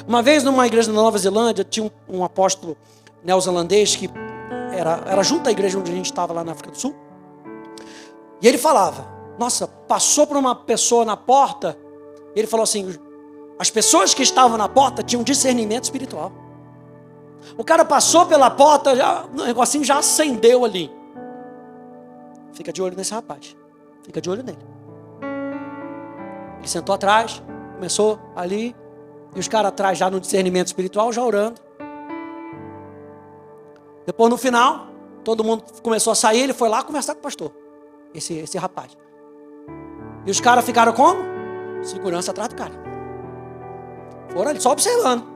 S1: Uma vez numa igreja na Nova Zelândia, tinha um apóstolo neozelandês que era junto à igreja onde a gente estava lá na África do Sul. E ele falava, nossa, passou por uma pessoa na porta, e ele falou assim, as pessoas que estavam na porta tinham discernimento espiritual. O cara passou pela porta, o negocinho já acendeu ali. Fica de olho nesse rapaz, fica de olho nele. Ele sentou atrás, começou ali, e os caras atrás já no discernimento espiritual, já orando. Depois no final, todo mundo começou a sair, ele foi lá conversar com o pastor, esse rapaz. E os caras ficaram como? Segurança atrás do cara. Foram ali só observando.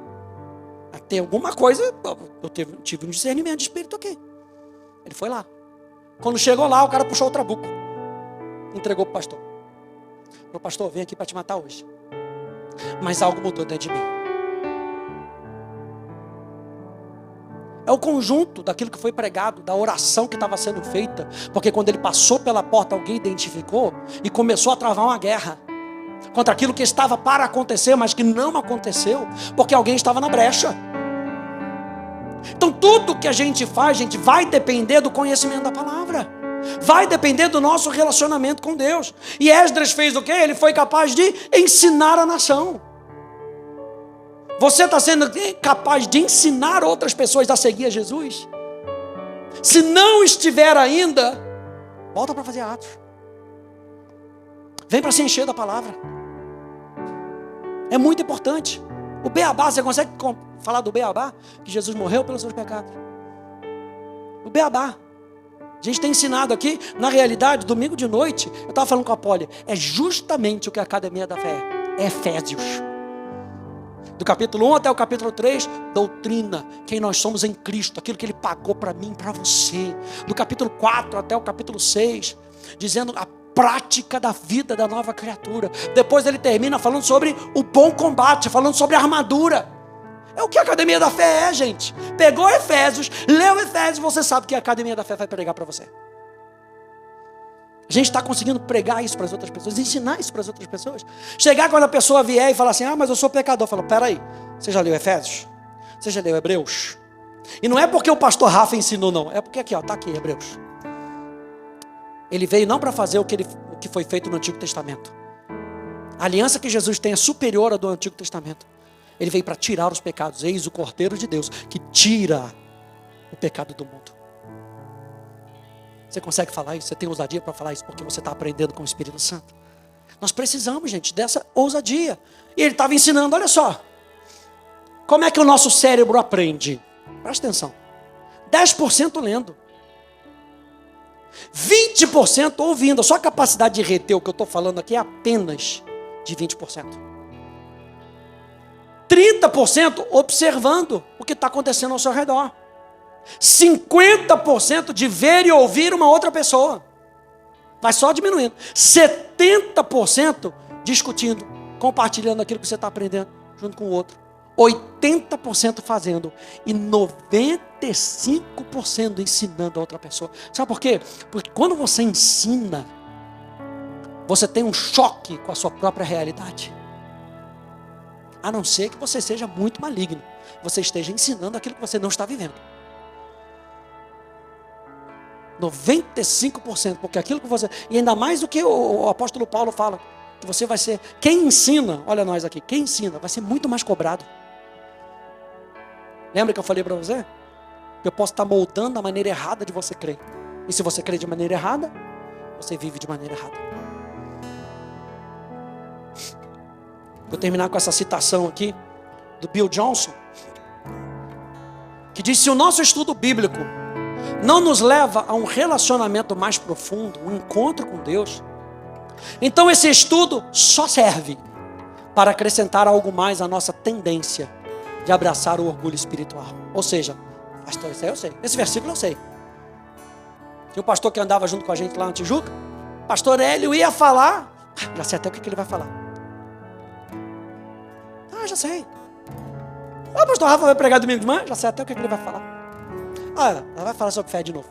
S1: Tem alguma coisa, eu tive um discernimento de espírito aqui. Ele foi lá. Quando chegou lá, o cara puxou o trabuco. Entregou para o pastor. Falou, pastor, vem aqui para te matar hoje. Mas algo mudou dentro de mim. É o conjunto daquilo que foi pregado, da oração que estava sendo feita. Porque quando ele passou pela porta, alguém identificou e começou a travar uma guerra contra aquilo que estava para acontecer, mas que não aconteceu, porque alguém estava na brecha. Então tudo que a gente faz, gente, vai depender do conhecimento da palavra. Vai depender do nosso relacionamento com Deus. E Esdras fez o quê? Ele foi capaz de ensinar a nação. Você está sendo capaz de ensinar outras pessoas a seguir a Jesus? Se não estiver ainda, volta para fazer Atos. Vem para se encher da palavra. É muito importante. O beabá, você consegue falar do beabá? Que Jesus morreu pelos seus pecados. O beabá. A gente tem ensinado aqui, na realidade, domingo de noite, eu estava falando com a Poli, é justamente o que a Academia da Fé é Efésios. Do capítulo 1 até o capítulo 3, doutrina, quem nós somos em Cristo, aquilo que Ele pagou para mim, para você. Do capítulo 4 até o capítulo 6, dizendo a prática da vida da nova criatura. Depois ele termina falando sobre o bom combate, falando sobre a armadura. É o que a Academia da Fé é, gente. Pegou Efésios, leu Efésios, você sabe que a Academia da Fé vai pregar para você. A gente está conseguindo pregar isso para as outras pessoas, ensinar isso para as outras pessoas. Chegar quando a pessoa vier e falar assim, mas eu sou pecador. Fala, peraí, você já leu Efésios? Você já leu Hebreus? E não é porque o pastor Rafa ensinou, não. É porque aqui, está aqui Hebreus. Ele veio não para fazer o que foi feito no Antigo Testamento. A aliança que Jesus tem é superior à do Antigo Testamento. Ele veio para tirar os pecados. Eis o Cordeiro de Deus que tira o pecado do mundo. Você consegue falar isso? Você tem ousadia para falar isso porque você está aprendendo com o Espírito Santo? Nós precisamos, gente, dessa ousadia. E ele estava ensinando, olha só. Como é que o nosso cérebro aprende? Presta atenção. 10% lendo. 20% ouvindo. A sua capacidade de reter o que eu estou falando aqui é apenas de 20%. 30% observando o que está acontecendo ao seu redor. 50% de ver e ouvir uma outra pessoa. vai só diminuindo. 70% discutindo, compartilhando aquilo que você está aprendendo junto com o outro. 80% fazendo e 95% ensinando a outra pessoa. Sabe por quê? Porque quando você ensina, você tem um choque com a sua própria realidade. A não ser que você seja muito maligno, você esteja ensinando aquilo que você não está vivendo. 95%, porque aquilo que você... E ainda mais do que o apóstolo Paulo fala, que você vai ser... Quem ensina, olha nós aqui, quem ensina vai ser muito mais cobrado. Lembra que eu falei para você? Que eu posso estar moldando a maneira errada de você crer. E se você crê de maneira errada, você vive de maneira errada. Vou terminar com essa citação aqui do Bill Johnson, que diz: se o nosso estudo bíblico não nos leva a um relacionamento mais profundo, um encontro com Deus, então esse estudo só serve para acrescentar algo mais à nossa tendência de abraçar o orgulho espiritual. Ou seja, pastor, isso aí eu sei, esse versículo eu sei. Tinha um pastor que andava junto com a gente lá na Tijuca, pastor Hélio ia falar, já sei até o que ele vai falar. Já sei. O pastor Rafa vai pregar domingo de manhã, já sei até o que ele vai falar. Ela vai falar sobre fé de novo.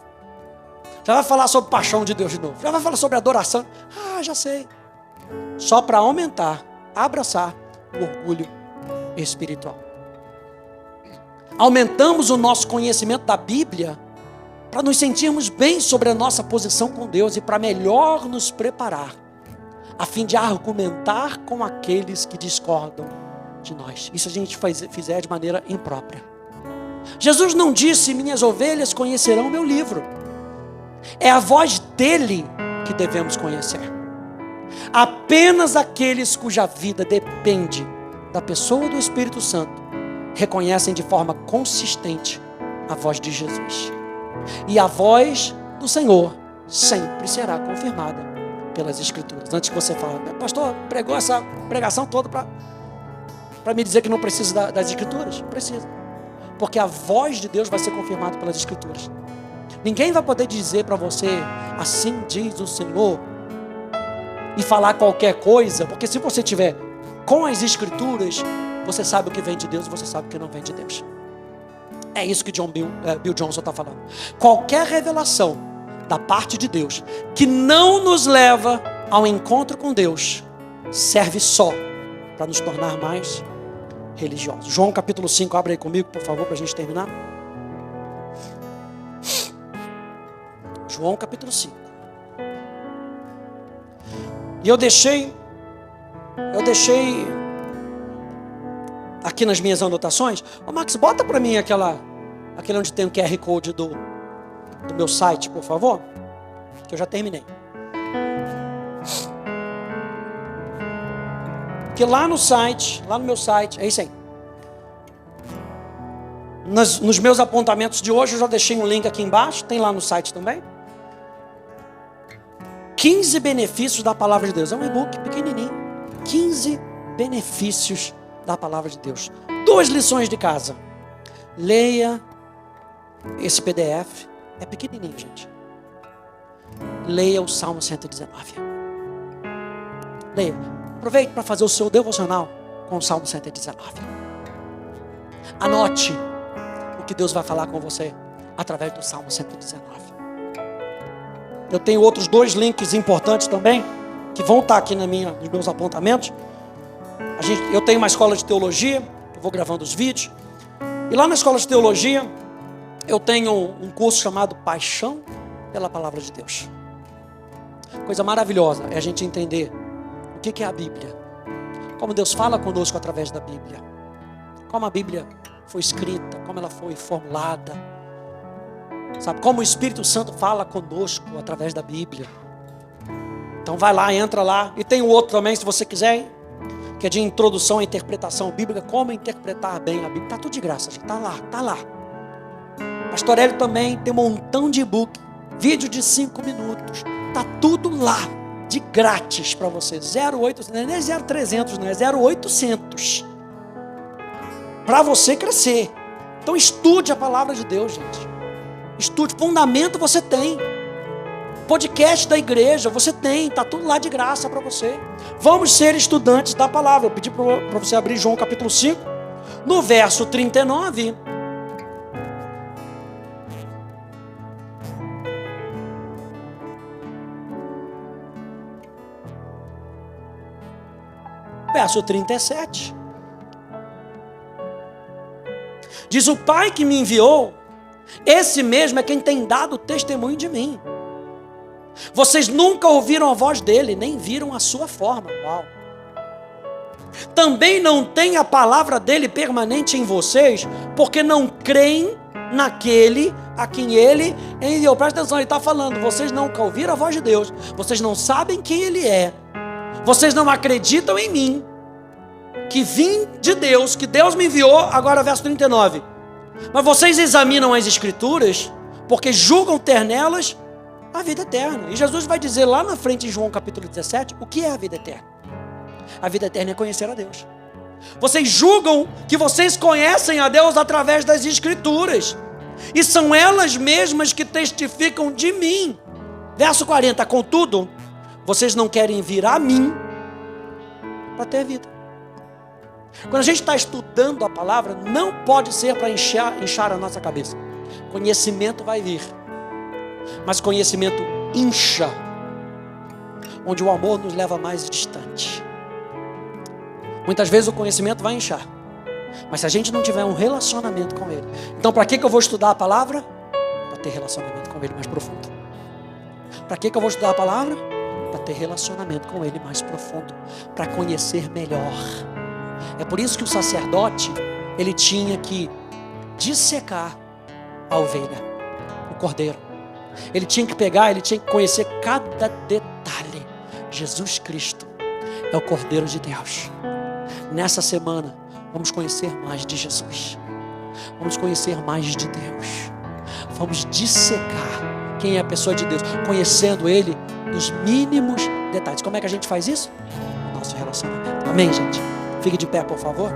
S1: Já vai falar sobre paixão de Deus de novo. Já vai falar sobre adoração. Já sei. Só para aumentar, abraçar o orgulho espiritual. Aumentamos o nosso conhecimento da Bíblia para nos sentirmos bem sobre a nossa posição com Deus e para melhor nos preparar, a fim de argumentar com aqueles que discordam de nós. Isso a gente fizer de maneira imprópria. Jesus não disse: minhas ovelhas conhecerão o meu livro. É a voz dele que devemos conhecer. Apenas aqueles cuja vida depende da pessoa do Espírito Santo reconhecem de forma consistente a voz de Jesus. E a voz do Senhor sempre será confirmada pelas Escrituras. Antes que você fale: pastor, pregou essa pregação toda para me dizer que não precisa das Escrituras? Precisa. Porque a voz de Deus vai ser confirmada pelas Escrituras. Ninguém vai poder dizer para você: assim diz o Senhor, e falar qualquer coisa, porque se você tiver com as Escrituras, você sabe o que vem de Deus e você sabe o que não vem de Deus. É isso que Bill Johnson está falando. Qualquer revelação da parte de Deus que não nos leva ao encontro com Deus serve só para nos tornar mais religiosos. João capítulo 5, abre aí comigo, por favor, para a gente terminar. João capítulo 5. E eu deixei aqui nas minhas anotações. Ô Max, bota para mim aquele onde tem o QR Code do meu site, por favor, que eu já terminei. Que lá no meu site, é isso aí. Nos meus apontamentos de hoje, eu já deixei um link aqui embaixo, tem lá no site também. 15 benefícios da palavra de Deus. É um e-book pequenininho. 15 benefícios da palavra de Deus. 2 lições de casa. Leia esse PDF. É pequenininho, gente. Leia o Salmo 119. Leia. Aproveite para fazer o seu devocional com o Salmo 119. Anote o que Deus vai falar com você através do Salmo 119. Eu tenho outros 2 links importantes também, que vão estar aqui nos meus apontamentos. Eu tenho uma escola de teologia, eu vou gravando os vídeos. E lá na escola de teologia, eu tenho um curso chamado Paixão pela Palavra de Deus. Coisa maravilhosa é a gente entender o que é a Bíblia, como Deus fala conosco através da Bíblia, como a Bíblia foi escrita, como ela foi formulada, sabe, como o Espírito Santo fala conosco através da Bíblia. Então vai lá, entra lá. E tem o outro também, se você quiser, que é de introdução à interpretação bíblica, como interpretar bem a Bíblia. Está tudo de graça, gente. Está lá. Pastor Hélio também tem um montão de e-book, vídeo de 5 minutos. Está tudo lá, de grátis para você. 0,800, não é 0,300, não é 0,800. Para você crescer. Então estude a palavra de Deus, gente. Estude, fundamento você tem. Podcast da igreja, você tem, está tudo lá de graça para você. Vamos ser estudantes da palavra. Eu pedi para você abrir João capítulo 5, no verso 39. Verso 37. Diz: o Pai que me enviou, esse mesmo é quem tem dado testemunho de mim. Vocês nunca ouviram a voz dele, nem viram a sua forma. Uau. Também não tem a palavra dele permanente em vocês, porque não creem naquele a quem ele enviou. Presta atenção, ele está falando: vocês nunca ouviram a voz de Deus, vocês não sabem quem ele é, vocês não acreditam em mim, que vim de Deus, que Deus me enviou. Agora verso 39. Mas vocês examinam as escrituras, porque julgam ter nelas a vida eterna. E Jesus vai dizer lá na frente em João capítulo 17, o que é a vida eterna? A vida eterna é conhecer a Deus. Vocês julgam que vocês conhecem a Deus através das escrituras, e são elas mesmas que testificam de mim. Verso 40, contudo, vocês não querem vir a mim para ter vida. Quando a gente está estudando a palavra, não pode ser para inchar a nossa cabeça. Conhecimento vai vir, mas conhecimento incha, onde o amor nos leva mais distante. Muitas vezes o conhecimento vai inchar, mas se a gente não tiver um relacionamento com ele, então para que eu vou estudar a palavra? Para ter relacionamento com ele mais profundo. Para que eu vou estudar a palavra? Para ter relacionamento com ele mais profundo, para conhecer melhor. É por isso que o sacerdote, ele tinha que dissecar a ovelha, o cordeiro. Ele tinha que pegar, ele tinha que conhecer cada detalhe. Jesus Cristo é o Cordeiro de Deus. Nessa semana, vamos conhecer mais de Jesus. Vamos conhecer mais de Deus. Vamos dissecar quem é a pessoa de Deus, conhecendo Ele nos mínimos detalhes. Como é que a gente faz isso? No nosso relacionamento. Amém, gente? Fique de pé, por favor.